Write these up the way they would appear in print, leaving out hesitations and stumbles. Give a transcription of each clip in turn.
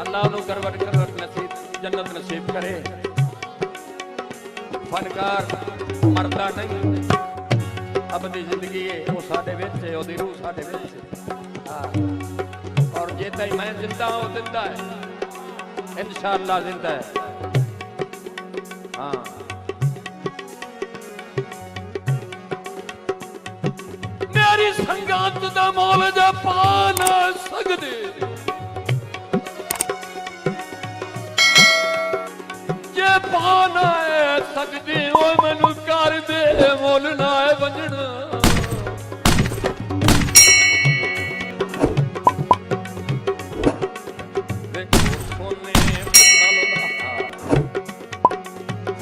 अल्लाह नू करवट करवट नसीब जन्नत नसीब करे। फनकार मरदा नहीं, अपनी जिंदगी है वो साडे विच है, ओदी रूह साडे विच है। हाँ और जे ताई मैं जिंदा हूं जिंदा है इंशाअल्लाह जिंदा है। हाँ मेरी संगत दा मोल जा पा ना सकदे, जे पा ना सकदे ओ मैनू कर दे मोल ना है वंजना।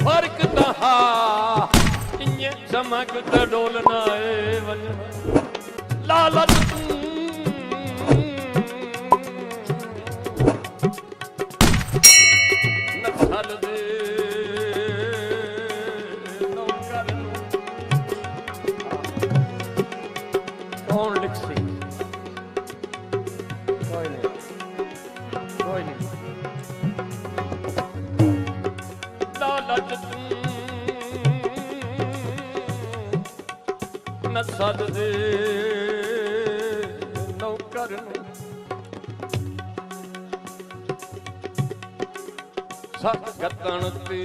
फर्क दहा इन्हें चमक डोलना है वंजना। लालच नसल दे नौकर कौन लिख सी, कोई नहीं कोई नहीं। लालच नसल दे नौकर सकतन ते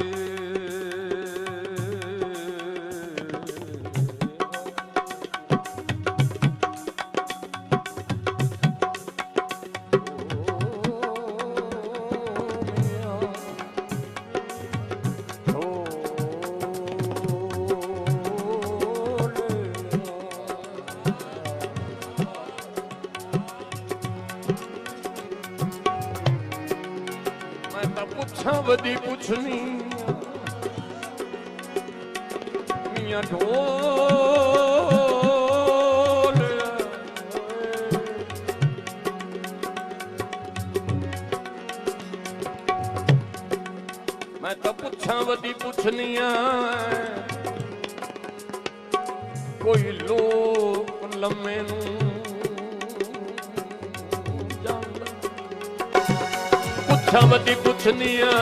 वदी पुछनी मियां ढोल। मैं तो पुछा वदी पुछनिया कोई लोक लम्मे नू पुछा वदी पुछनिया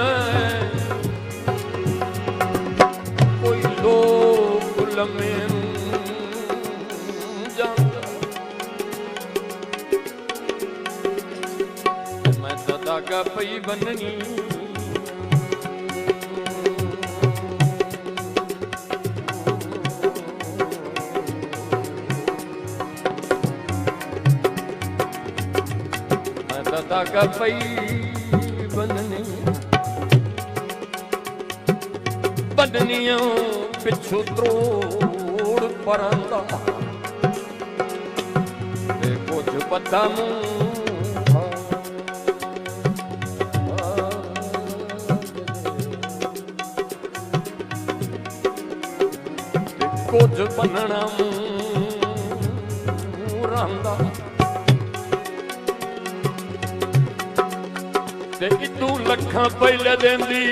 कोई लोक लम्मे जांदा। मैं तो धागा पई बननी मैं तो धागा पई बननियों पिछू त्रोड़ परंदा ते कुछ पता कुछ बनना रंदा ते इदू लखा पहले देंदी।